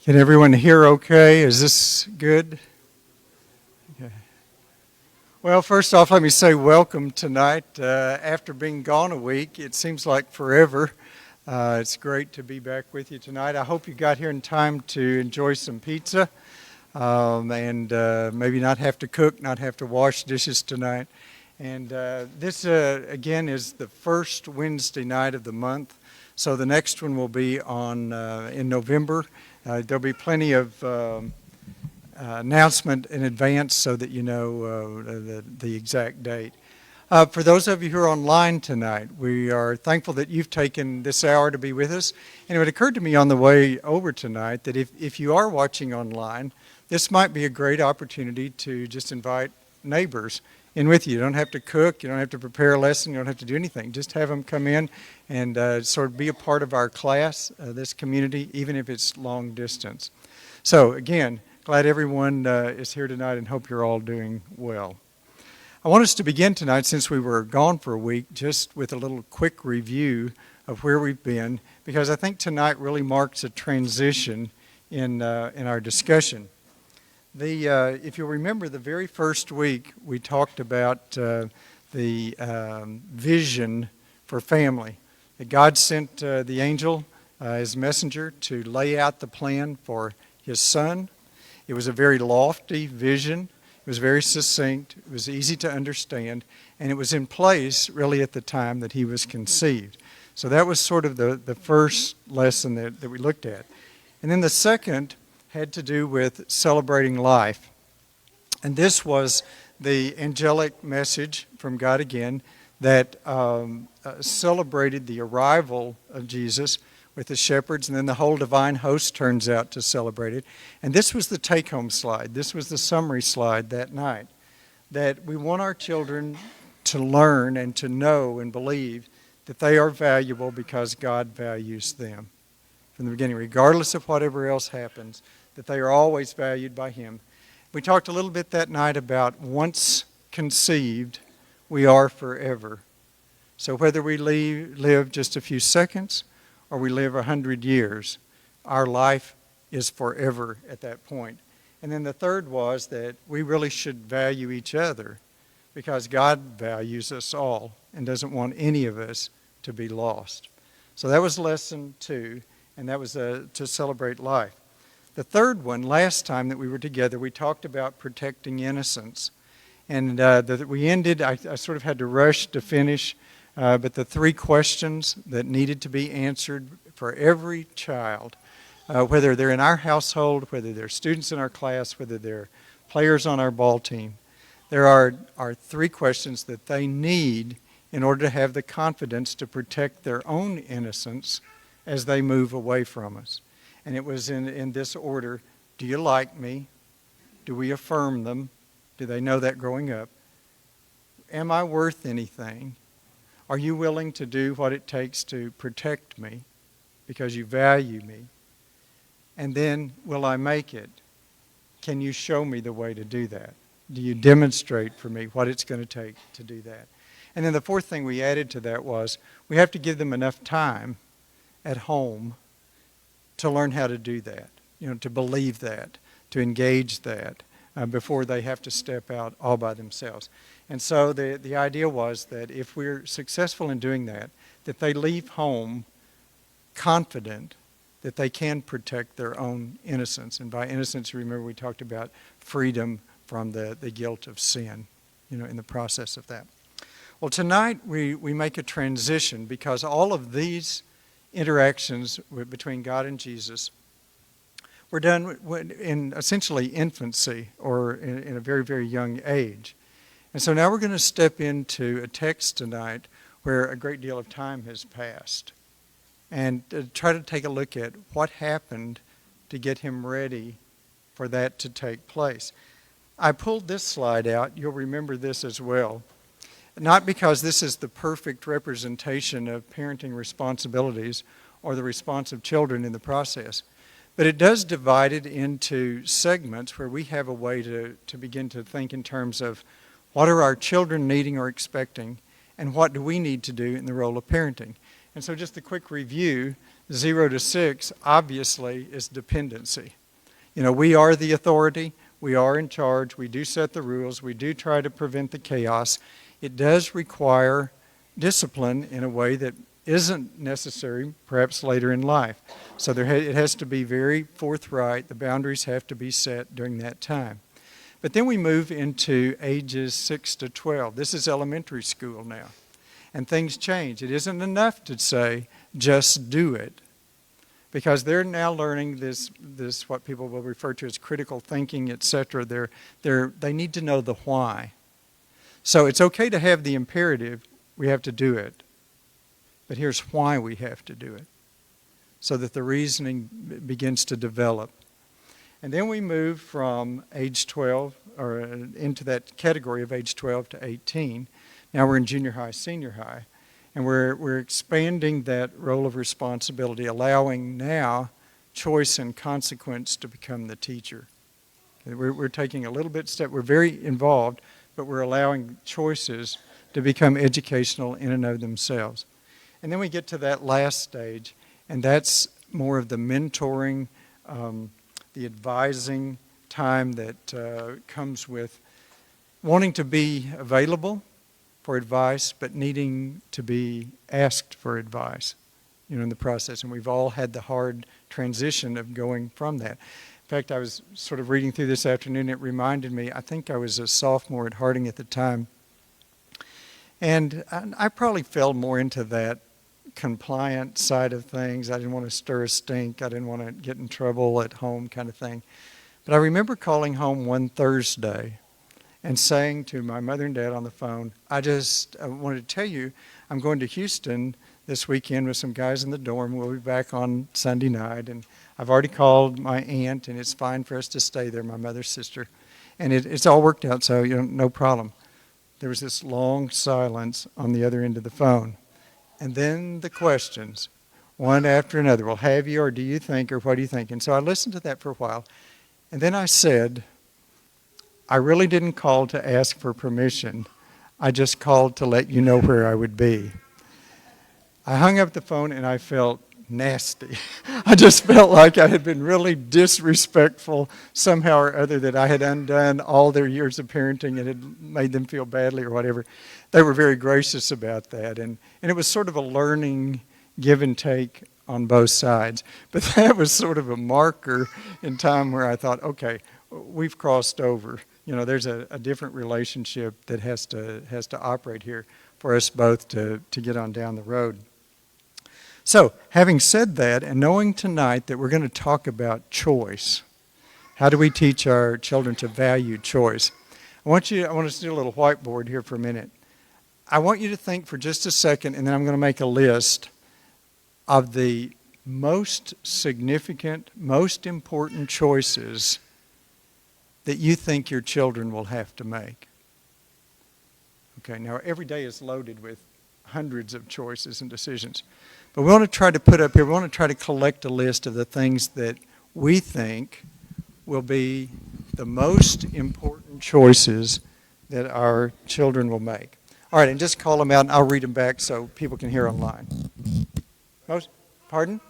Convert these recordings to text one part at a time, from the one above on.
Can everyone hear okay? Is this good? Okay. Well, first off, let me say welcome tonight. After being gone a week, it seems like forever. It's great to be back with you tonight. I hope you got here in time to enjoy some pizza and maybe not have to cook, not have to wash dishes tonight. And this, again, is the first Wednesday night of the month. So the next one will be on in November. There'll be plenty of announcement in advance so that you know the exact date. For those of you who are online tonight, we are thankful that you've taken this hour to be with us. And it occurred to me on the way over tonight that if you are watching online, this might be a great opportunity to just invite neighbors in with you. You don't have to cook, you don't have to prepare a lesson, you don't have to do anything. Just have them come in and sort of be a part of our class, this community, even if it's long distance. So again, glad everyone is here tonight and hope you're all doing well. I want us to begin tonight, since we were gone for a week, just with a little quick review of where we've been, because I think tonight really marks a transition in our discussion. If you'll remember, the very first week we talked about the vision for family. That God sent the angel as messenger to lay out the plan for his son. It was a very lofty vision. It was very succinct. It was easy to understand. And it was in place really at the time that he was conceived. So that was sort of the first lesson that we looked at. And then the second had to do with celebrating life. And this was the angelic message from God again that celebrated the arrival of Jesus with the shepherds, and then the whole divine host turns out to celebrate it. And this was the take-home slide. This was the summary slide that night, that we want our children to learn and to know and believe that they are valuable because God values them from the beginning, regardless of whatever else happens, that they are always valued by him. We talked a little bit that night about once conceived, we are forever. So whether we live just a few seconds or we live 100 years, our life is forever at that point. And then the third was that we really should value each other because God values us all and doesn't want any of us to be lost. So that was lesson 2, and that was to celebrate life. The third one, last time that we were together, we talked about protecting innocence. And we ended, I sort of had to rush to finish, but the 3 questions that needed to be answered for every child, whether they're in our household, whether they're students in our class, whether they're players on our ball team, there are 3 questions that they need in order to have the confidence to protect their own innocence as they move away from us. And it was in this order: do you like me? Do we affirm them? Do they know that growing up? Am I worth anything? Are you willing to do what it takes to protect me because you value me? And then, will I make it? Can you show me the way to do that? Do you demonstrate for me what it's going to take to do that? And then the fourth thing we added to that was we have to give them enough time at home to learn how to do that, to believe that, to engage that before they have to step out all by themselves. And so the idea was that if we're successful in doing that, that they leave home confident that they can protect their own innocence. And by innocence, remember we talked about freedom from the guilt of sin, in the process of that. Well, tonight we make a transition because all of these interactions between God and Jesus were done in essentially infancy or in a very, very young age. And so now we're going to step into a text tonight where a great deal of time has passed and try to take a look at what happened to get him ready for that to take place. I pulled this slide out. You'll remember this as well. Not because this is the perfect representation of parenting responsibilities or the response of children in the process, but it does divide it into segments where we have a way to begin to think in terms of what are our children needing or expecting, and what do we need to do in the role of parenting. And so just a quick review, 0 to 6 obviously is dependency. We are the authority. We are in charge. We do set the rules. We do try to prevent the chaos. It does require discipline in a way that isn't necessary perhaps later in life. So it has to be very forthright. The boundaries have to be set during that time. But then we move into ages 6 to 12. This is elementary school now. And things change. It isn't enough to say, just do it. Because they're now learning this what people will refer to as critical thinking, etc. They need to know the why. So it's okay to have the imperative, we have to do it. But here's why we have to do it, so that the reasoning begins to develop. And then we move from age 12, or into that category of age 12 to 18. Now we're in junior high, senior high. And we're expanding that role of responsibility, allowing now choice and consequence to become the teacher. We're taking a little bit step. We're very involved, but we're allowing choices to become educational in and of themselves. And then we get to that last stage, and that's more of the mentoring, the advising time that comes with wanting to be available for advice, but needing to be asked for advice, in the process. And we've all had the hard transition of going from that. In fact, I was sort of reading through this afternoon. It reminded me, I think I was a sophomore at Harding at the time. And I probably fell more into that compliant side of things. I didn't want to stir a stink. I didn't want to get in trouble at home kind of thing. But I remember calling home one Thursday and saying to my mother and dad on the phone, I wanted to tell you I'm going to Houston this weekend with some guys in the dorm. We'll be back on Sunday night. And I've already called my aunt, and it's fine for us to stay there, my mother's sister. And it's all worked out, so no problem. There was this long silence on the other end of the phone. And then the questions, one after another. Well, have you, or do you think, or what do you think? And so I listened to that for a while. And then I said, I really didn't call to ask for permission. I just called to let you know where I would be. I hung up the phone and I felt nasty. I just felt like I had been really disrespectful somehow or other, that I had undone all their years of parenting and had made them feel badly or whatever. They were very gracious about that. And it was sort of a learning give and take on both sides. But that was sort of a marker in time where I thought, okay, we've crossed over. There's a different relationship that has to operate here for us both to get on down the road. So, having said that, and knowing tonight that we're going to talk about choice, how do we teach our children to value choice? I want us to do a little whiteboard here for a minute. I want you to think for just a second, and then I'm going to make a list of the most significant, most important choices that you think your children will have to make. Okay, now every day is loaded with hundreds of choices and decisions. But we want to try to put up here, we want to try to collect a list of the things that we think will be the most important choices that our children will make. All right, and just call them out, and I'll read them back so people can hear online. Pardon?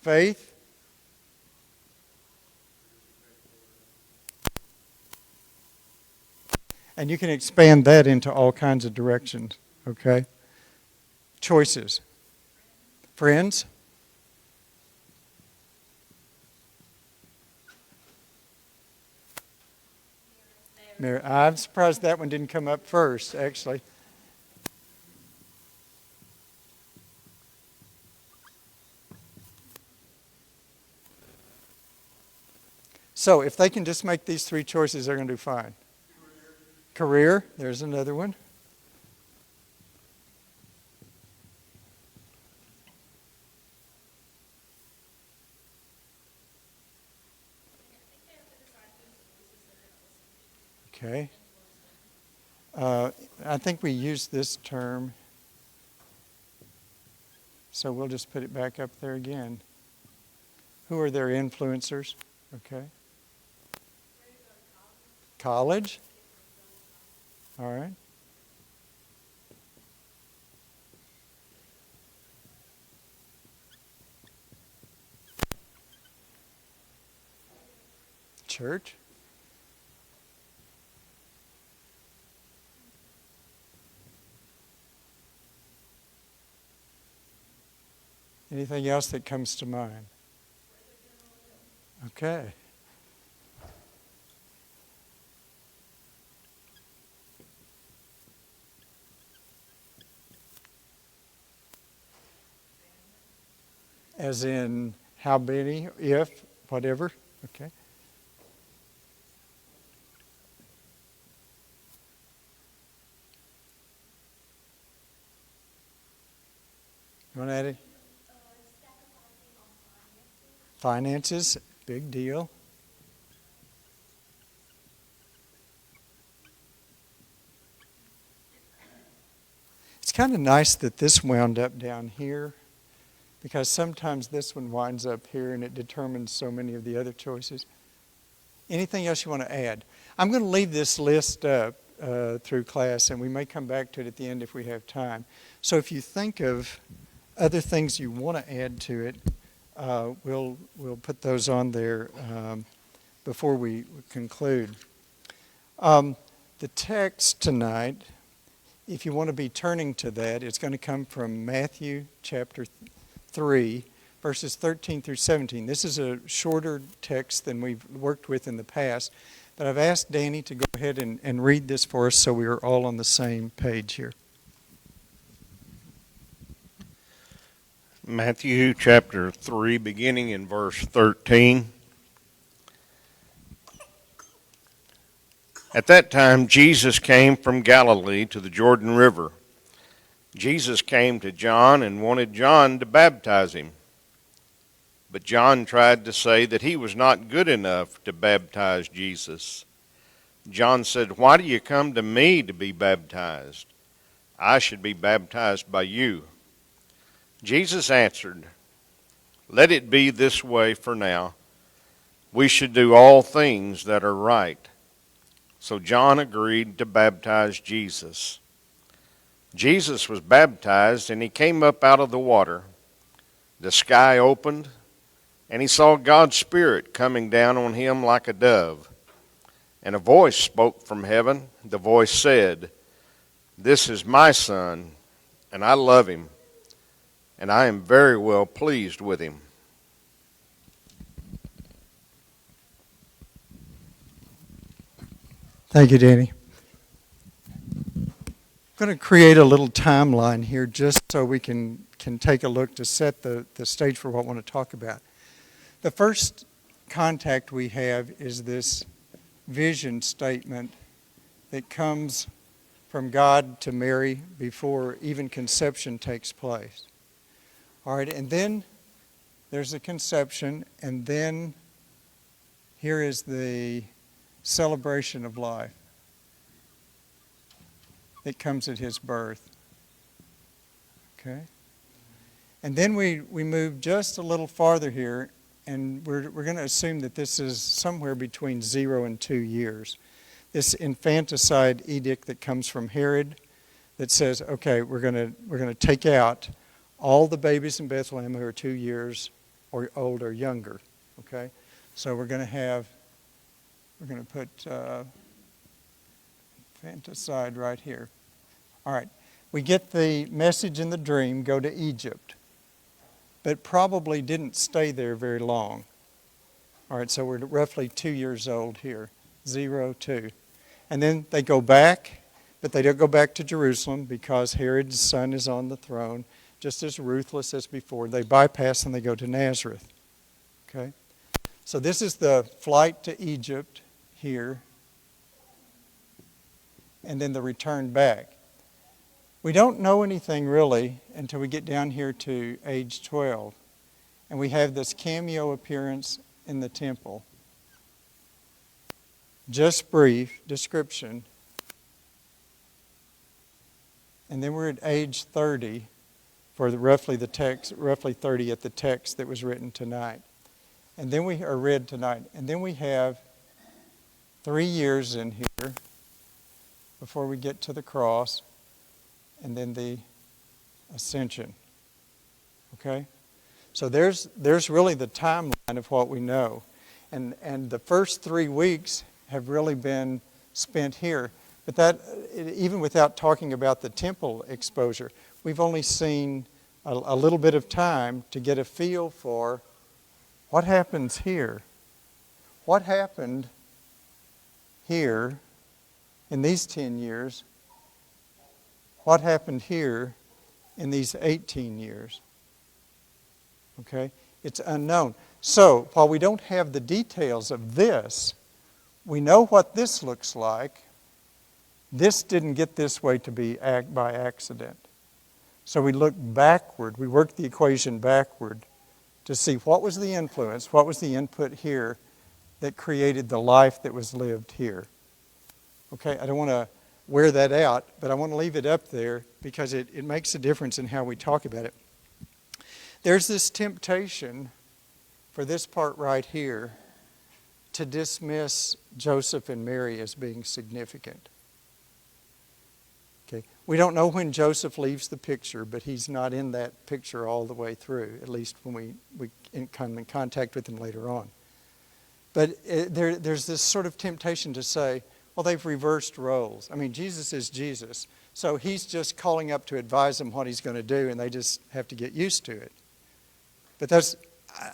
Faith. And you can expand that into all kinds of directions, okay? Choices. Friends. I'm surprised that one didn't come up first, actually. So if they can just make these three choices, they're going to do fine. Career, there's another one. Okay. I think we used this term, so we'll just put it back up there again. Who are their influencers? Okay. College. All right. church. Anything else that comes to mind? Okay. As in how many, if, whatever? Okay. You want to add it? Finances, big deal. It's kind of nice that this wound up down here, because sometimes this one winds up here and it determines so many of the other choices. Anything else you want to add? I'm going to leave this list up through class, and we may come back to it at the end if we have time. So if you think of other things you want to add to it, we'll put those on there before we conclude. The text tonight, if you want to be turning to that, it's going to come from Matthew chapter 3, verses 13 through 17. This is a shorter text than we've worked with in the past, but I've asked Danny to go ahead and read this for us so we are all on the same page here. Matthew chapter 3, beginning in verse 13. At that time, Jesus came from Galilee to the Jordan River. Jesus came to John and wanted John to baptize him. But John tried to say that he was not good enough to baptize Jesus. John said, "Why do you come to me to be baptized? I should be baptized by you." Jesus answered, "Let it be this way for now. We should do all things that are right." So John agreed to baptize Jesus. Jesus was baptized, and he came up out of the water. The sky opened, and he saw God's Spirit coming down on him like a dove. And a voice spoke from heaven. The voice said, "This is my Son, and I love him, and I am very well pleased with him." Thank you, Danny. I'm going to create a little timeline here just so we can take a look to set the stage for what I want to talk about. The first contact we have is this vision statement that comes from God to Mary before even conception takes place. All right, and then there's the conception, and then here is the celebration of life that comes at his birth. Okay? And then we move just a little farther here, and we're going to assume that this is somewhere between 0 and 2 years. This infanticide edict that comes from Herod that says, okay, we're going to take out all the babies in Bethlehem who are 2 years or old or younger. Okay? So we're going to put infanticide right here. All right. We get the message in the dream, go to Egypt, but probably didn't stay there very long. All right, so we're roughly 2 years old here, 0, 2. And then they go back, but they don't go back to Jerusalem because Herod's son is on the throne, just as ruthless as before. They bypass and they go to Nazareth. Okay? So this is the flight to Egypt here, and then the return back. We don't know anything really until we get down here to age 12. And we have this cameo appearance in the temple. Just brief description. And then we're at age 30 for roughly 30 at the text that was written tonight. And then we are read tonight. And then we have 3 years in here before we get to the cross, and then the ascension. Okay? So there's really the timeline of what we know. And the first 3 weeks have really been spent here. But that, even without talking about the temple exposure, we've only seen a little bit of time to get a feel for what happens here. What happened here in these 10 years? What happened here in these 18 years? Okay? It's unknown. So, while we don't have the details of this, we know what this looks like. This didn't get this way to be by accident. So we look backward, we work the equation backward to see what was the influence, what was the input here that created the life that was lived here. Okay, I don't want to wear that out, but I want to leave it up there because it makes a difference in how we talk about it. There's this temptation for this part right here to dismiss Joseph and Mary as being significant. Okay. We don't know when Joseph leaves the picture, but he's not in that picture all the way through, at least when we come in contact with him later on. But there's this sort of temptation to say, well, they've reversed roles. I mean, Jesus is Jesus, so he's just calling up to advise them what he's going to do, and they just have to get used to it. But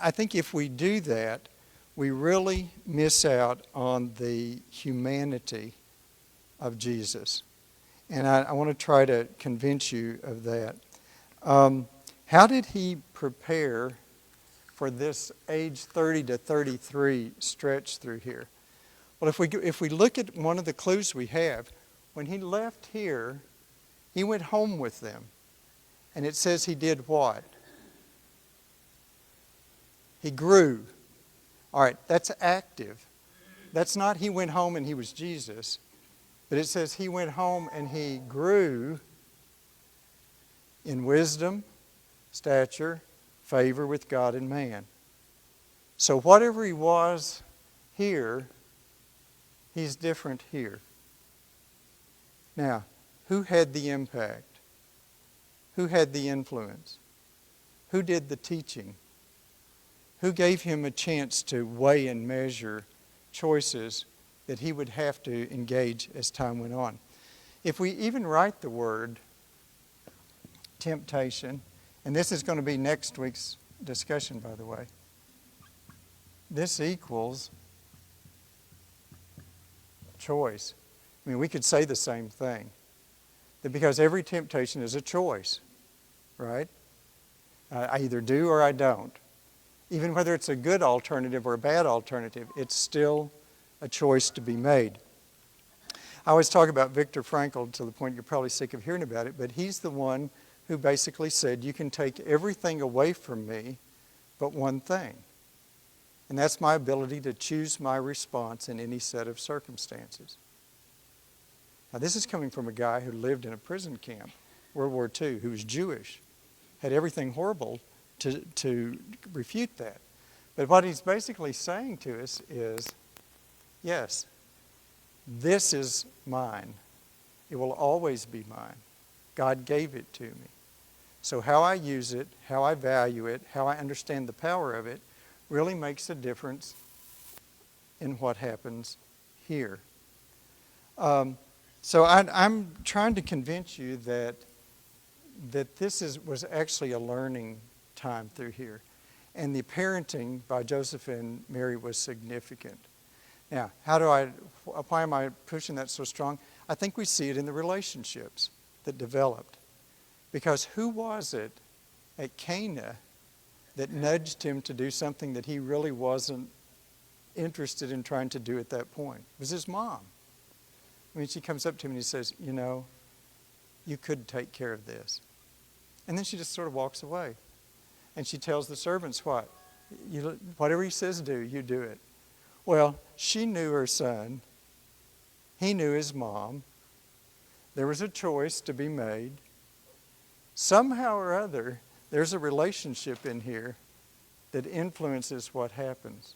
I think if we do that, we really miss out on the humanity of Jesus. And I want to try to convince you of that. How did he prepare for this age 30 to 33 stretch through here? Well, if we look at one of the clues we have, when he left here, he went home with them. And it says he did what? He grew. All right, that's active. That's not he went home and he was Jesus. But it says he went home and he grew in wisdom, stature, favor with God and man. So whatever he was here, he's different here. Now, who had the impact? Who had the influence? Who did the teaching? Who gave him a chance to weigh and measure choices that he would have to engage as time went on? If we even write the word temptation, and this is going to be next week's discussion, by the way, this equals choice. I mean, we could say the same thing. That because every temptation is a choice, right? I either do or I don't. Even whether it's a good alternative or a bad alternative, it's still a choice to be made. I always talk about Viktor Frankl to the point you're probably sick of hearing about it, but he's the one who basically said, you can take everything away from me but one thing. And that's my ability to choose my response in any set of circumstances. Now, this is coming from a guy who lived in a prison camp, World War II, who was Jewish, had everything horrible to refute that. But what he's basically saying to us is, yes, this is mine. It will always be mine. God gave it to me. So how I use it, how I value it, how I understand the power of it, really makes a difference in what happens here. So I'm trying to convince you that this was actually a learning time through here. And the parenting by Joseph and Mary was significant. Now, why am I pushing that so strong? I think we see it in the relationships that developed. Because who was it at Cana that nudged him to do something that he really wasn't interested in trying to do at that point? It was his mom. I mean, she comes up to him and he says, you know, you could take care of this. And then she just sort of walks away. And she tells the servants what? Whatever he says do, you do it. Well, she knew her son. He knew his mom. There was a choice to be made. Somehow or other, there's a relationship in here that influences what happens.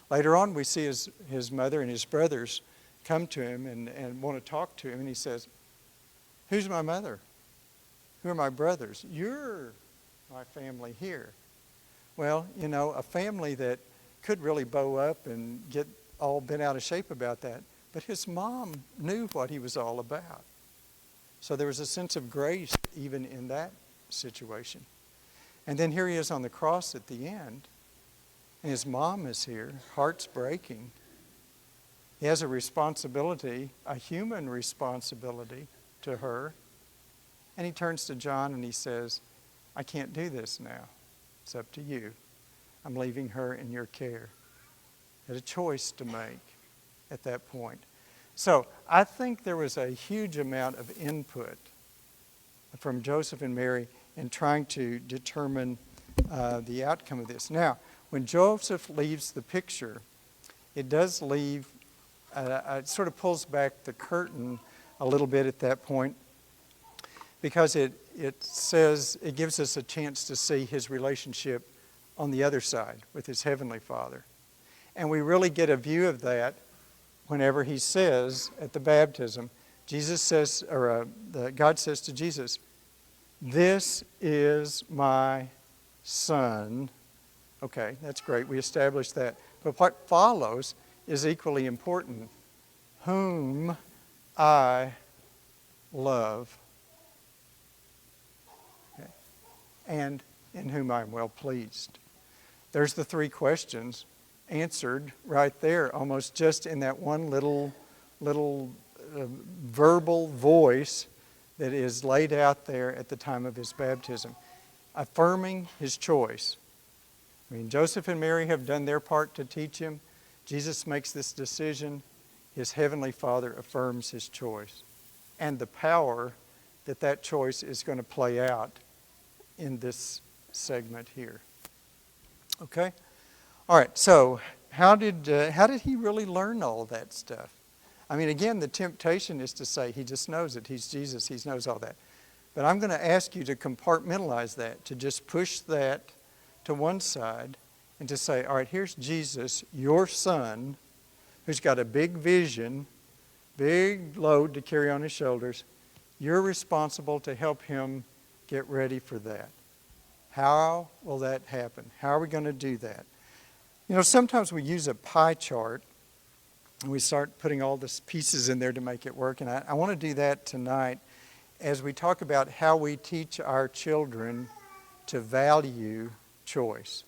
Later on, we see his mother and his brothers come to him and want to talk to him. And he says, who's my mother? Who are my brothers? You're my family here. Well, you know, a family that could really bow up and get all bent out of shape about that. But his mom knew what he was all about. So there was a sense of grace even in that situation. And then here he is on the cross at the end. And his mom is here, heart's breaking. He has a responsibility, a human responsibility to her. And he turns to John and he says, I can't do this now. It's up to you. I'm leaving her in your care. He had a choice to make at that point. So I think there was a huge amount of input from Joseph and Mary in trying to determine the outcome of this. Now, when Joseph leaves the picture, it does leave, it sort of pulls back the curtain a little bit at that point, because it says, it gives us a chance to see his relationship on the other side with his heavenly Father. And we really get a view of that whenever he says at the baptism, Jesus says, or God says to Jesus, "This is my Son." Okay, that's great. We established that. But what follows is equally important. Whom I love. Okay. And in whom I am well pleased. There's the three questions answered right there, almost just in that one little verbal voice that is laid out there at the time of his baptism, affirming his choice. I mean, Joseph and Mary have done their part to teach him. Jesus makes this decision. His heavenly Father affirms his choice and the power that that choice is going to play out in this segment here. Okay? All right, so how did he really learn all that stuff? I mean, again, the temptation is to say he just knows it. He's Jesus. He knows all that. But I'm going to ask you to compartmentalize that, to just push that to one side and to say, all right, here's Jesus, your Son, who's got a big vision, big load to carry on his shoulders. You're responsible to help him get ready for that. How will that happen? How are we going to do that? You know, sometimes we use a pie chart and we start putting all the pieces in there to make it work. And I want to do that tonight as we talk about how we teach our children to value choice,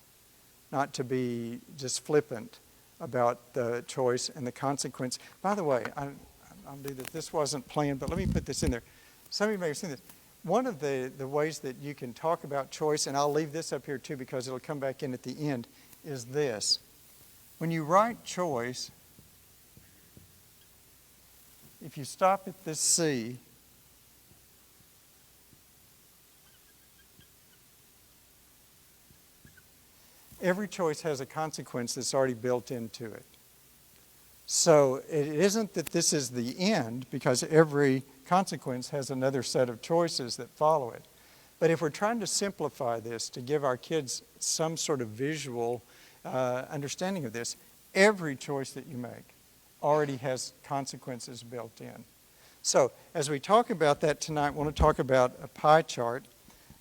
not to be just flippant about the choice and the consequence. By the way, I'll do this. This wasn't planned, but let me put this in there. Some of you may have seen this. One of the ways that you can talk about choice, and I'll leave this up here too because it'll come back in at the end, is this. When you write choice, if you stop at this C, every choice has a consequence that's already built into it. So it isn't that this is the end, because every consequence has another set of choices that follow it. But if we're trying to simplify this to give our kids some sort of visual understanding of this, every choice that you make already has consequences built in. So as we talk about that tonight, I want to talk about a pie chart.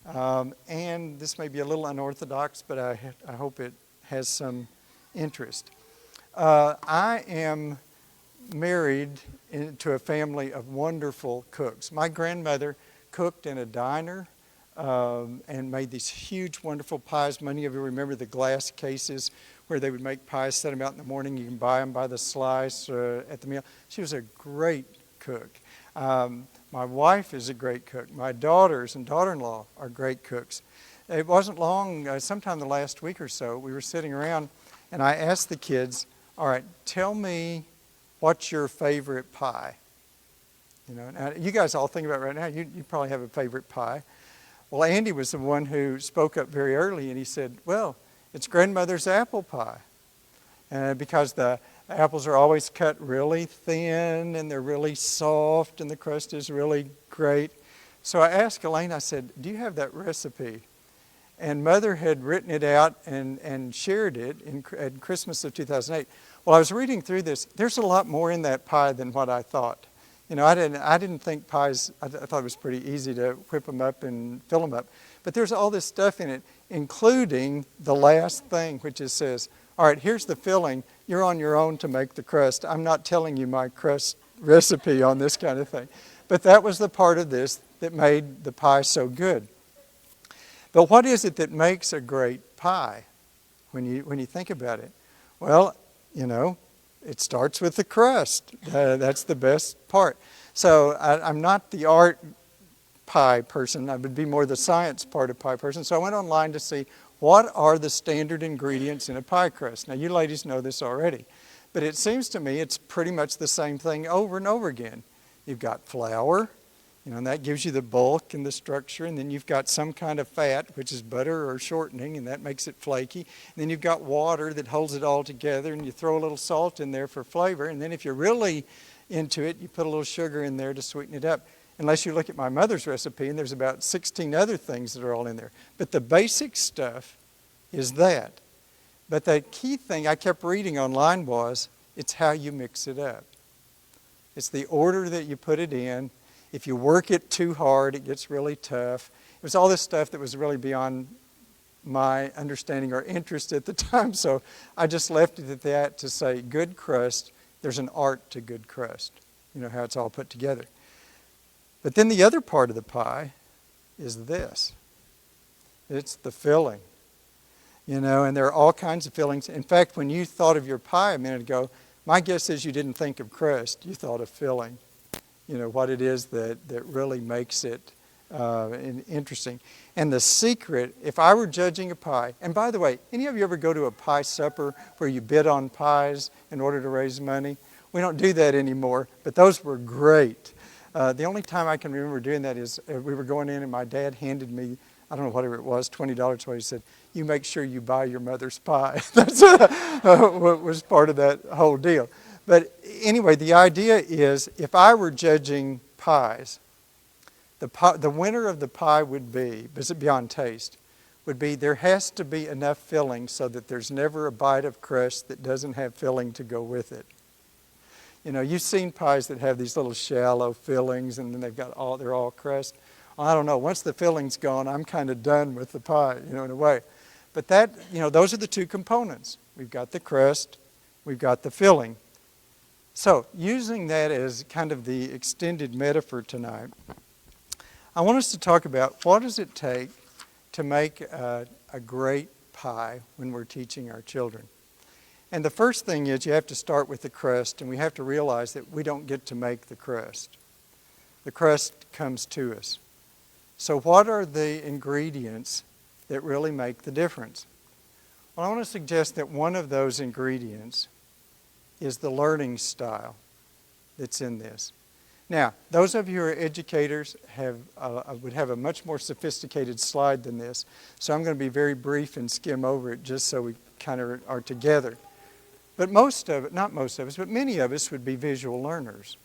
And this may be a little unorthodox, but I hope it has some interest. I am married to a family of wonderful cooks. My grandmother cooked in a diner and made these huge, wonderful pies. Many of you remember the glass cases where they would make pies, set them out in the morning. You can buy them by the slice at the meal. She was a great cook. My wife is a great cook. My daughters and daughter-in-law are great cooks. It wasn't long, sometime the last week or so, we were sitting around and I asked the kids, all right, tell me what's your favorite pie? You know, now you guys all think about it right now, you probably have a favorite pie. Well, Andy was the one who spoke up very early and he said, well, it's grandmother's apple pie. Because the apples are always cut really thin and they're really soft and the crust is really great. So I asked Elaine, I said, do you have that recipe? And Mother had written it out and shared it at Christmas of 2008. Well, I was reading through this. There's a lot more in that pie than what I thought. You know, I didn't think pies, I thought it was pretty easy to whip them up and fill them up. But there's all this stuff in it, including the last thing, which it says, All right, here's the filling. You're on your own to make the crust. I'm not telling you my crust recipe on this kind of thing. But that was the part of this that made the pie so good. But what is it that makes a great pie when you think about it? Well, it starts with the crust. That's the best part. So I'm not the art pie person. I would be more the science part of pie person. So I went online to see what are the standard ingredients in a pie crust. Now, you ladies know this already, but it seems to me it's pretty much the same thing over and over again. You've got flour, and that gives you the bulk and the structure, and then you've got some kind of fat, which is butter or shortening, and that makes it flaky. And then you've got water that holds it all together, and you throw a little salt in there for flavor, and then if you're really into it, you put a little sugar in there to sweeten it up. Unless you look at my mother's recipe, and there's about 16 other things that are all in there. But the basic stuff is that. But the key thing I kept reading online was, it's how you mix it up. It's the order that you put it in. If you work it too hard, it gets really tough. It was all this stuff that was really beyond my understanding or interest at the time, so I just left it at that to say good crust. There's an art to good crust, how it's all put together. But then the other part of the pie is this. It's the filling. And there are all kinds of fillings. In fact, when you thought of your pie a minute ago, my guess is you didn't think of crust. You thought of filling. What it is that really makes it interesting. And the secret, if I were judging a pie, and by the way, any of you ever go to a pie supper where you bid on pies in order to raise money? We don't do that anymore, but those were great. The only time I can remember doing that is we were going in and my dad handed me, I don't know, whatever it was, $20. So he said, you make sure you buy your mother's pie. That's what was part of that whole deal. But anyway, the idea is if I were judging pies, the winner of the pie would be, beyond taste, would be there has to be enough filling so that there's never a bite of crust that doesn't have filling to go with it. You've seen pies that have these little shallow fillings and then they're all crust. Well, I don't know. Once the filling's gone, I'm kind of done with the pie, in a way. But those are the two components. We've got the crust, we've got the filling. So, using that as kind of the extended metaphor tonight, I want us to talk about what does it take to make a great pie when we're teaching our children. And the first thing is you have to start with the crust, and we have to realize that we don't get to make the crust. The crust comes to us. So what are the ingredients that really make the difference? Well, I want to suggest that one of those ingredients is the learning style that's in this. Now, those of you who are educators would have a much more sophisticated slide than this, so I'm going to be very brief and skim over it just so we kind of are together. But not most of us, but many of us would be visual learners.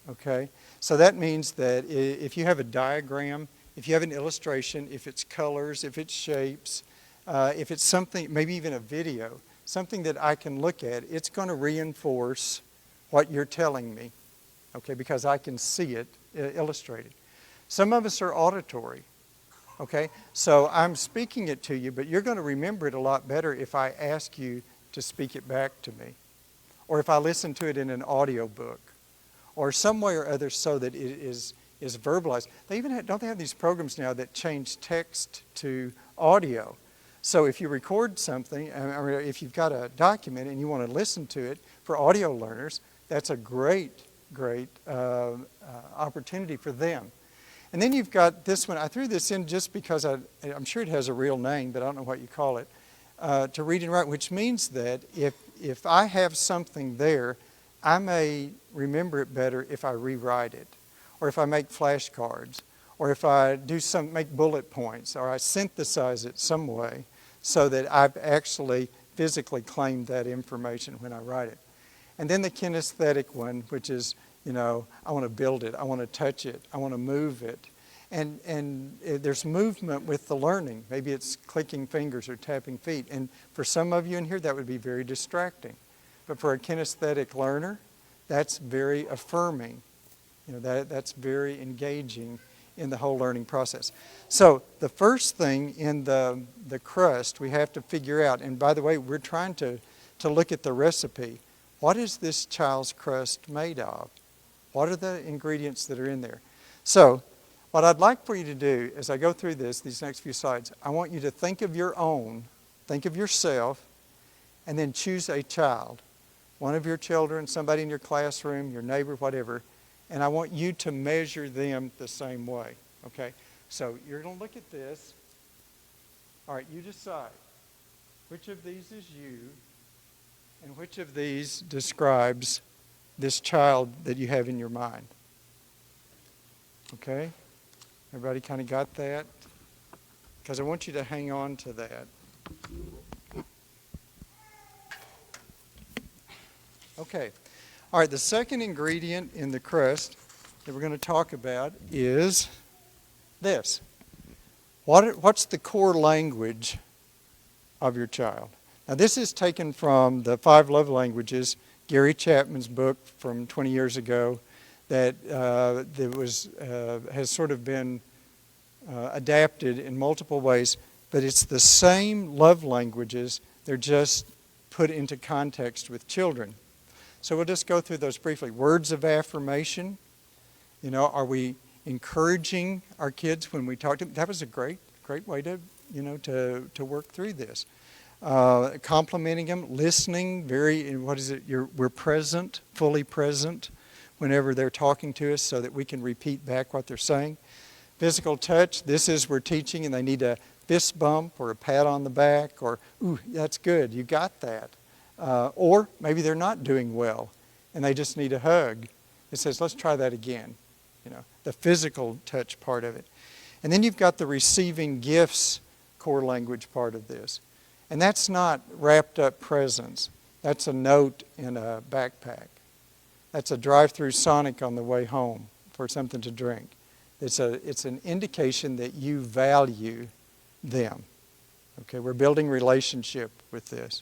Okay? So that means that if you have a diagram, if you have an illustration, if it's colors, if it's shapes, if it's something, maybe even a video, something that I can look at, it's going to reinforce what you're telling me, okay, because I can see it illustrated. Some of us are auditory, okay? So I'm speaking it to you, but you're going to remember it a lot better if I ask you to speak it back to me, or if I listen to it in an audio book, or some way or other so that it is verbalized. They even don't they have these programs now that change text to audio? So if you record something, or if you've got a document and you want to listen to it for audio learners, that's a great opportunity for them. And then you've got this one. I threw this in just because I'm sure it has a real name, but I don't know what you call it. To read and write, which means that if I have something there, I may remember it better if I rewrite it, or if I make flashcards, or if I make bullet points, or I synthesize it some way so that I've actually physically claimed that information when I write it. And then the kinesthetic one, which is, I want to build it, I want to touch it, I want to move it. And there's movement with the learning. Maybe it's clicking fingers or tapping feet. And for some of you in here, that would be very distracting. But for a kinesthetic learner, that's very affirming. That's very engaging in the whole learning process. So the first thing in the crust we have to figure out, and by the way, we're trying to look at the recipe. What is this child's crust made of? What are the ingredients that are in there? So what I'd like for you to do as I go through these next few slides, I want you to think of your own, think of yourself, and then choose a child. One of your children, somebody in your classroom, your neighbor, whatever, and I want you to measure them the same way, okay? So you're going to look at this. All right, you decide which of these is you and which of these describes this child that you have in your mind. Okay? Everybody kind of got that? Because I want you to hang on to that. Okay. All right, the second ingredient in the crust that we're going to talk about is this. What's the core language of your child? Now, this is taken from the 5 Love Languages, Gary Chapman's book from 20 years ago that has sort of been adapted in multiple ways, but it's the same love languages. They're just put into context with children. So we'll just go through those briefly. Words of affirmation. You know, are we encouraging our kids when we talk to them? That was a great way to work through this. Complimenting them, listening, we're present, fully present whenever they're talking to us so that we can repeat back what they're saying. Physical touch, this is we're teaching and they need a fist bump or a pat on the back or, ooh, that's good, you got that. Or maybe they're not doing well and they just need a hug. It says, let's try that again. You know, the physical touch part of it. And then you've got the receiving gifts core language part of this. And that's not wrapped up presents. That's a note in a backpack. That's a drive-through Sonic on the way home for something to drink. It's an indication that you value them. Okay, we're building relationship with this.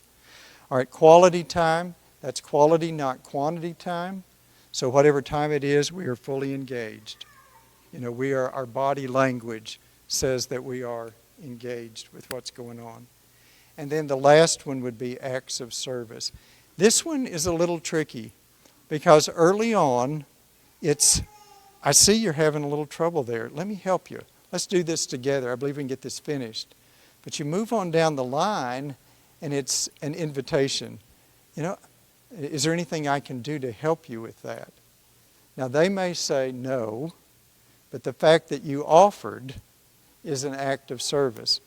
All right, quality time. That's quality, not quantity time. So whatever time it is, we are fully engaged. You know, our body language says that we are engaged with what's going on. And then the last one would be acts of service. This one is a little tricky because early on, I see you're having a little trouble there. Let me help you. Let's do this together. I believe we can get this finished. But you move on down the line, and it's an invitation. You know, is there anything I can do to help you with that? Now, they may say no, but the fact that you offered is an act of service.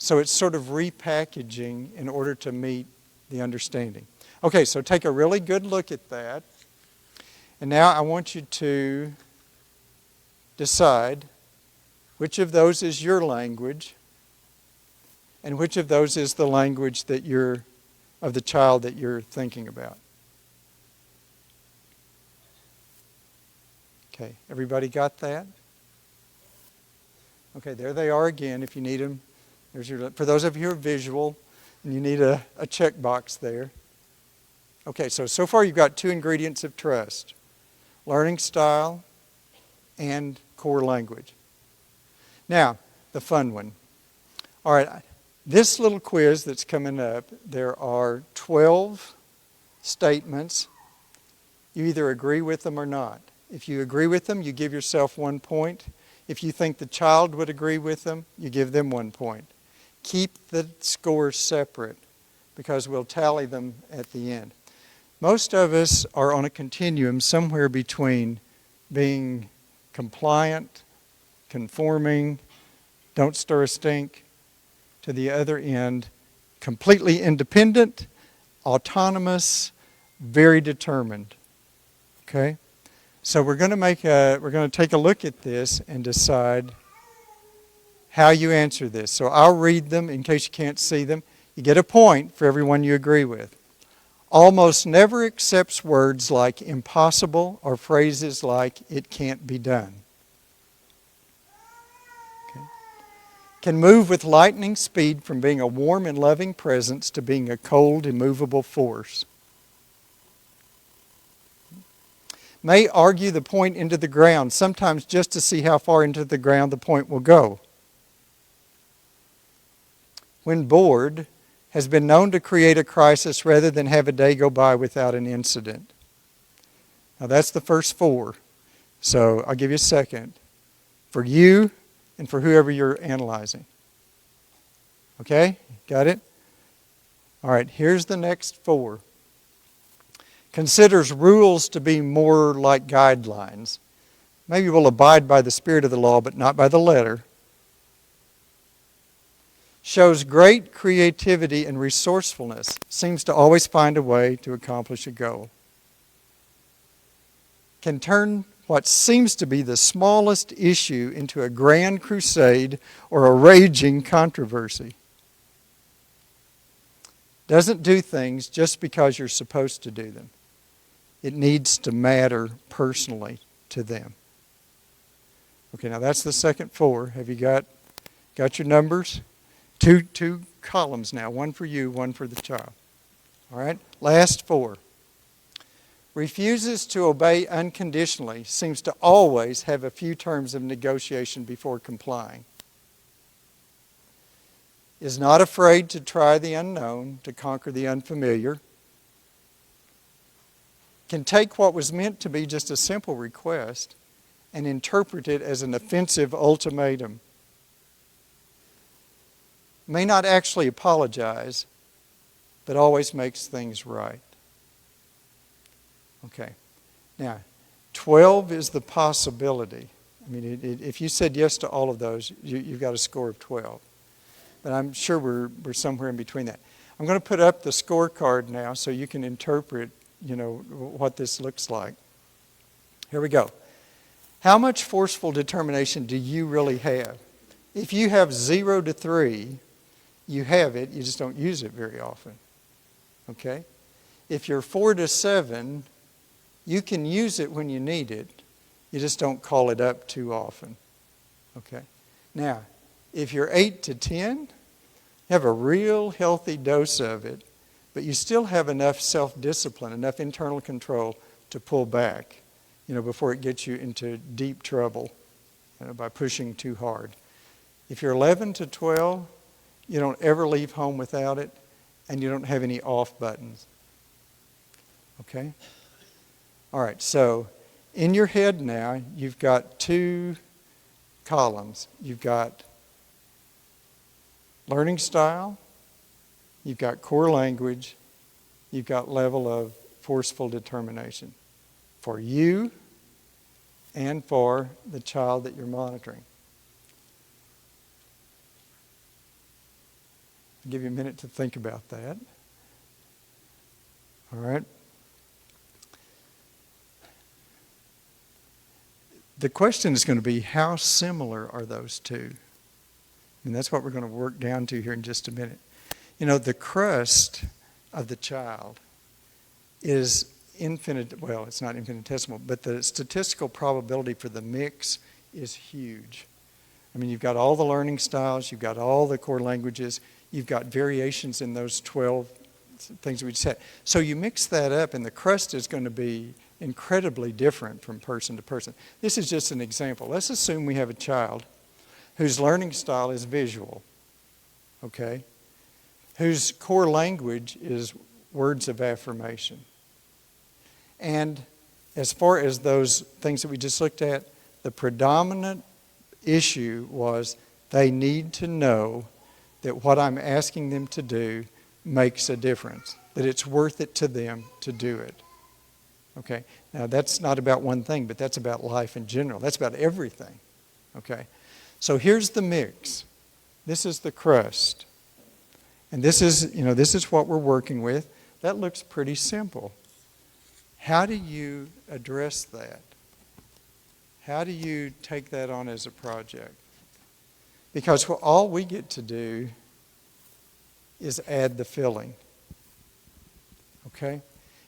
So it's sort of repackaging in order to meet the understanding. Okay, so take a really good look at that. And now I want you to decide which of those is your language and which of those is the language of the child that you're thinking about. Okay, everybody got that? Okay, there they are again if you need them. For those of you who are visual and you need a checkbox there. Okay, so far you've got 2 ingredients of trust. Learning style and core language. Now, the fun one. All right, this little quiz that's coming up, there are 12 statements. You either agree with them or not. If you agree with them, you give yourself 1 point. If you think the child would agree with them, you give them 1 point. Keep the scores separate because we'll tally them at the end. Most of us are on a continuum somewhere between being compliant, conforming, don't stir a stink, to the other end, completely independent, autonomous, very determined. Okay? So we're going to take a look at this and decide how you answer this. So I'll read them in case you can't see them. You get a point for everyone you agree with. Almost never accepts words like impossible or phrases like it can't be done. Okay. Can move with lightning speed from being a warm and loving presence to being a cold, immovable force. may argue the point into the ground, sometimes just to see how far into the ground the point will go. When bored, has been known to create a crisis rather than have a day go by without an incident. Now that's the first four. So I'll give you a second. For you and for whoever you're analyzing. Okay? Got it? All right, here's the next four. Considers rules to be more like guidelines. Maybe will abide by the spirit of the law, but not by the letter. Shows great creativity and resourcefulness. Seems to always find a way to accomplish a goal. Can turn what seems to be the smallest issue into a grand crusade or a raging controversy. Doesn't do things just because you're supposed to do them. It needs to matter personally to them. Okay, now that's the second four. Have you got your numbers? Two columns now, one for you, one for the child. All right, last four. Refuses to obey unconditionally, seems to always have a few terms of negotiation before complying. Is not afraid to try the unknown, to conquer the unfamiliar. Can take what was meant to be just a simple request and interpret it as an offensive ultimatum. May not actually apologize, but always makes things right. Okay. Now, 12 is the possibility. I mean, if you said yes to all of those, you've got a score of 12. But I'm sure we're somewhere in between that. I'm going to put up the scorecard now so you can interpret, what this looks like. Here we go. How much forceful determination do you really have? If you have 0 to 3, you have it, you just don't use it very often. Okay? If you're 4 to 7, you can use it when you need it. You just don't call it up too often. Okay? Now, if you're 8 to 10, you have a real healthy dose of it, but you still have enough self-discipline, enough internal control to pull back, before it gets you into deep trouble by pushing too hard. If you're 11 to 12, you don't ever leave home without it, and you don't have any off buttons. Okay? All right, so in your head now, you've got two columns. You've got learning style, you've got core language, you've got level of forceful determination for you and for the child that you're monitoring. I'll give you a minute to think about that. All right. The question is going to be, how similar are those two? And that's what we're going to work down to here in just a minute. The crust of the child is it's not infinitesimal, but the statistical probability for the mix is huge. I mean, you've got all the learning styles, you've got all the core languages, you've got variations in those 12 things we just had. So you mix that up, and the crust is going to be incredibly different from person to person. This is just an example. Let's assume we have a child whose learning style is visual, okay? Whose core language is words of affirmation. And as far as those things that we just looked at, the predominant issue was they need to know that what I'm asking them to do makes a difference, that it's worth it to them to do it. Okay? Now, that's not about one thing, but that's about life in general. That's about everything. Okay? So here's the mix. This is the crust. And this is what we're working with. That looks pretty simple. How do you address that? How do you take that on as a project? Because all we get to do is add the filling. Okay?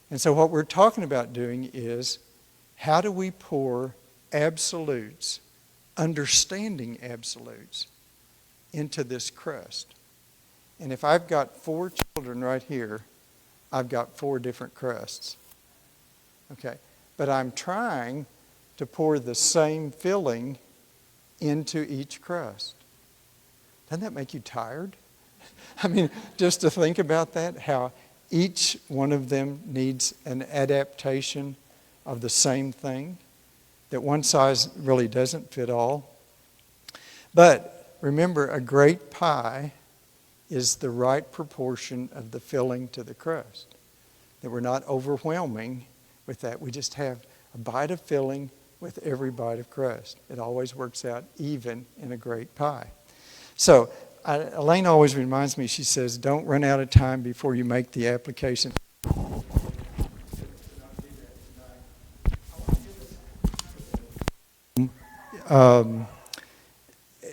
And so what we're talking about doing is, how do we pour absolutes, understanding absolutes, into this crust? And if I've got 4 children right here, I've got 4 different crusts. Okay? but I'm trying to pour the same filling into each crust. Doesn't that make you tired? I mean, just to think about that, how each one of them needs an adaptation of the same thing, that one size really doesn't fit all. But remember, a great pie is the right proportion of the filling to the crust. That we're not overwhelming with that. We just have a bite of filling with every bite of crust. It always works out even in a great pie. So Elaine always reminds me, she says, don't run out of time before you make the application.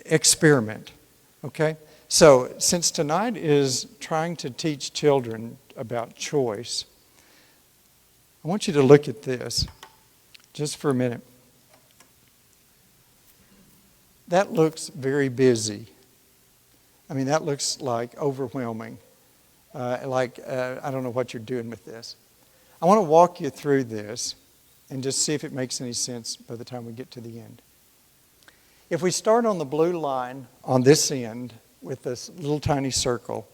Experiment, okay? So since tonight is trying to teach children about choice, I want you to look at this just for a minute. That looks very busy. I mean, that looks like overwhelming. I don't know what you're doing with this. I want to walk you through this and just see if it makes any sense by the time we get to the end. If we start on the blue line on this end with this little tiny circle,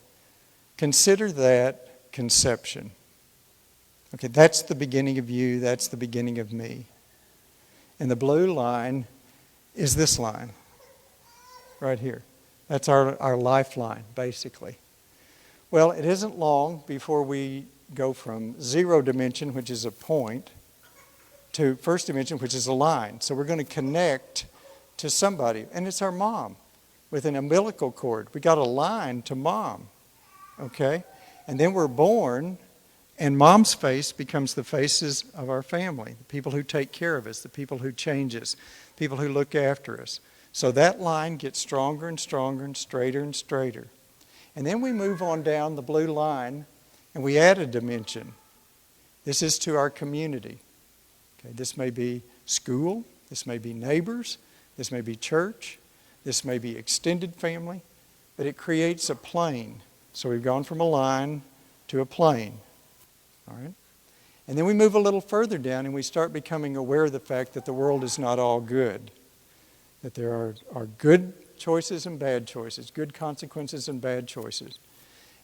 consider that conception. Okay, that's the beginning of you, that's the beginning of me. And the blue line is this line right here. That's our lifeline, basically. Well, it isn't long before we go from 0 dimension, which is a point, to first dimension, which is a line. So we're going to connect to somebody, and it's our mom with an umbilical cord. We got a line to mom, okay? And then we're born, and mom's face becomes the faces of our family, the people who take care of us, the people who change us, people who look after us. So that line gets stronger and stronger and straighter and straighter. And then we move on down the blue line, and we add a dimension. This is to our community. Okay, this may be school, this may be neighbors, this may be church, this may be extended family, but it creates a plane. So we've gone from a line to a plane. All right? And then we move a little further down and we start becoming aware of the fact that the world is not all good. That there are good choices and bad choices, good consequences and bad choices.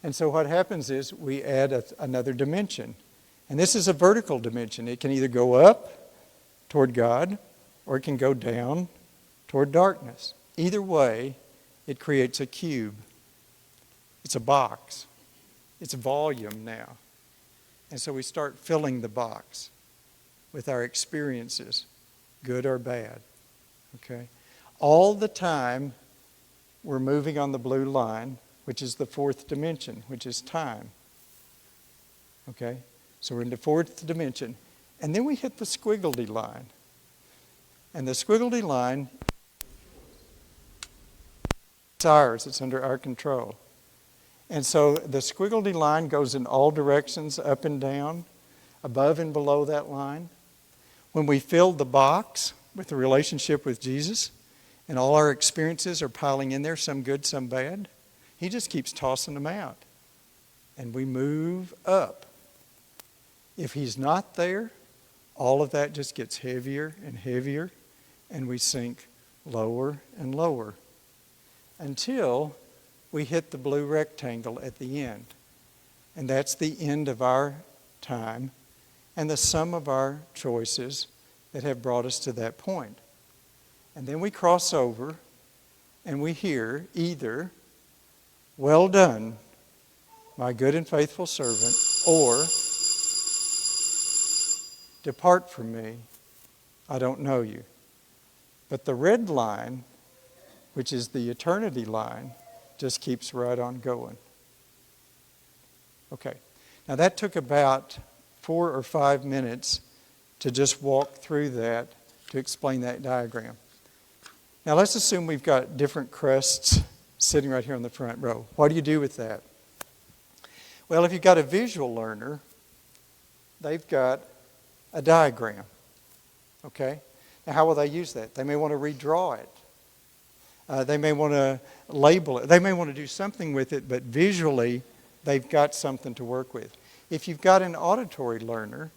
And so what happens is we add another dimension. And this is a vertical dimension. It can either go up toward God or it can go down toward darkness. Either way, it creates a cube. It's a box. It's a volume now. And so we start filling the box with our experiences, good or bad. Okay? All the time, we're moving on the blue line, which is the fourth dimension, which is time. Okay? So we're in the fourth dimension. And then we hit the squiggly line. And the squiggly line, it's ours. It's under our control. And so the squiggly line goes in all directions, up and down, above and below that line. When we fill the box with the relationship with Jesus, and all our experiences are piling in there, some good, some bad, He just keeps tossing them out. And we move up. If He's not there, all of that just gets heavier and heavier, and we sink lower and lower until we hit the blue rectangle at the end. And that's the end of our time and the sum of our choices that have brought us to that point. And then we cross over and we hear either, "Well done, my good and faithful servant," or "Depart from me, I don't know you." But the red line, which is the eternity line, just keeps right on going. Okay, now that took about 4 or 5 minutes to just walk through that to explain that diagram. Now let's assume we've got different crests sitting right here on the front row. What do you do with that? Well, if you've got a visual learner, they've got a diagram. Okay? Now how will they use that? They may want to redraw it. They may want to label it. They may want to do something with it, but visually they've got something to work with. If you've got an auditory learner,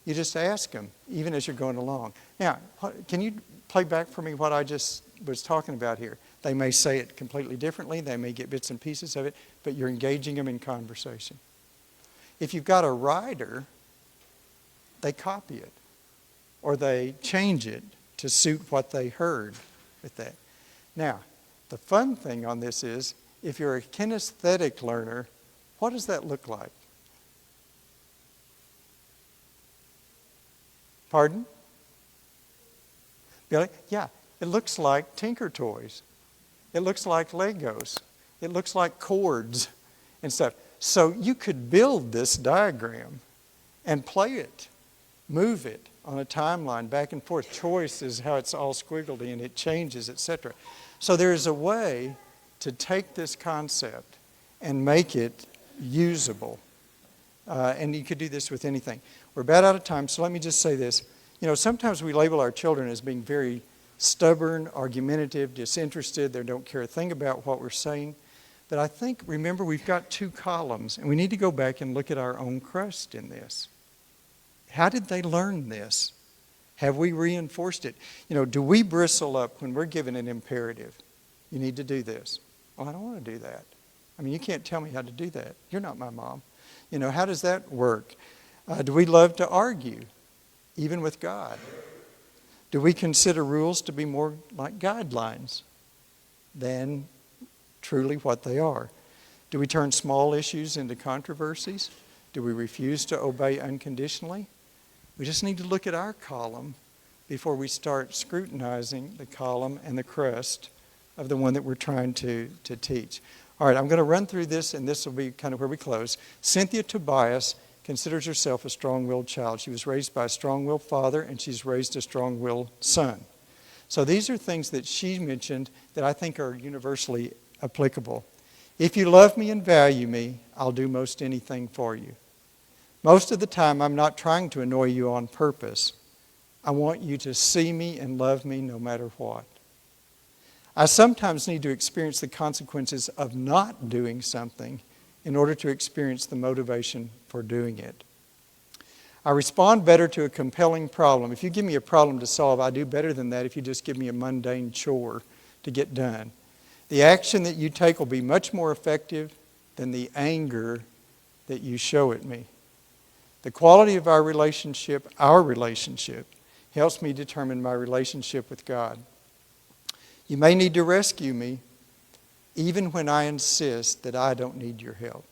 You just ask them, even as you're going along. Now, can you play back for me what I just was talking about here? They may say it completely differently. They may get bits and pieces of it, but you're engaging them in conversation. If you've got a writer, they copy it, or they change it to suit what they heard with that. Now, the fun thing on this is, if you're a kinesthetic learner, what does that look like? Pardon? Billy? Yeah, it looks like Tinker Toys. It looks like Legos. It looks like chords and stuff. So you could build this diagram and play it, move it on a timeline back and forth. Choice is how it's all squiggly and it changes, etc. So there's a way to take this concept and make it usable. And you could do this with anything. We're about out of time, so let me just say this. You know, sometimes we label our children as being very stubborn, argumentative, disinterested. They don't care a thing about what we're saying. But I think, remember, we've got two columns, and we need to go back and look at our own crust in this. How did they learn this? Have we reinforced it? You know, do we bristle up when we're given an imperative? You need to do this. Well, I don't want to do that. I mean, you can't tell me how to do that. You're not my mom. You know, how does that work? Do we love to argue, even with God? Do we consider rules to be more like guidelines than truly what they are? Do we turn small issues into controversies? Do we refuse to obey unconditionally? We just need to look at our column before we start scrutinizing the column and the crust of the one that we're trying to teach. All right, I'm going to run through this, and this will be kind of where we close. Cynthia Tobias considers herself a strong-willed child. She was raised by a strong-willed father, and she's raised a strong-willed son. So these are things that she mentioned that I think are universally applicable. If you love me and value me, I'll do most anything for you. Most of the time, I'm not trying to annoy you on purpose. I want you to see me and love me no matter what. I sometimes need to experience the consequences of not doing something in order to experience the motivation for doing it. I respond better to a compelling problem. If you give me a problem to solve, I do better than that if you just give me a mundane chore to get done. The action that you take will be much more effective than the anger that you show at me. The quality of our relationship helps me determine my relationship with God. You may need to rescue me, even when I insist that I don't need your help.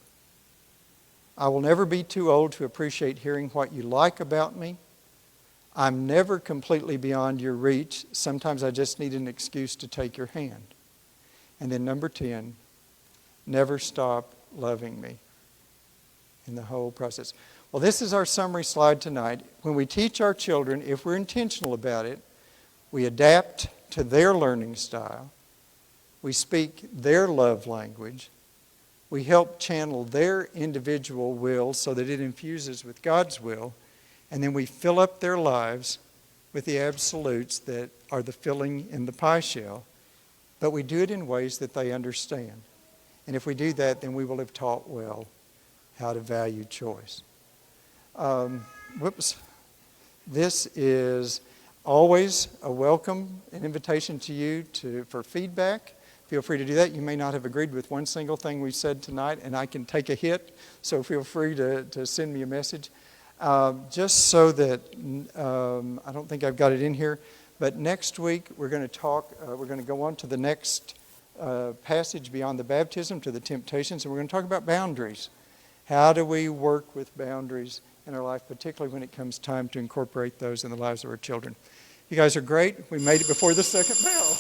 I will never be too old to appreciate hearing what you like about me. I'm never completely beyond your reach. Sometimes I just need an excuse to take your hand. And then number 10, never stop loving me in the whole process. Well, this is our summary slide tonight. When we teach our children, if we're intentional about it, we adapt to their learning style. We speak their love language. We help channel their individual will so that it infuses with God's will. And then we fill up their lives with the absolutes that are the filling in the pie shell. But we do it in ways that they understand. And if we do that, then we will have taught well how to value choice. This is always a welcome, an invitation to you for feedback. Feel free to do that. You may not have agreed with one single thing we said tonight, and I can take a hit, so feel free to send me a message. Just so that, I don't think I've got it in here, but next week we're going to go on to the next passage beyond the baptism to the temptations, and we're going to talk about boundaries. How do we work with boundaries in our life, particularly when it comes time to incorporate those in the lives of our children? You guys are great. We made it before the second bell.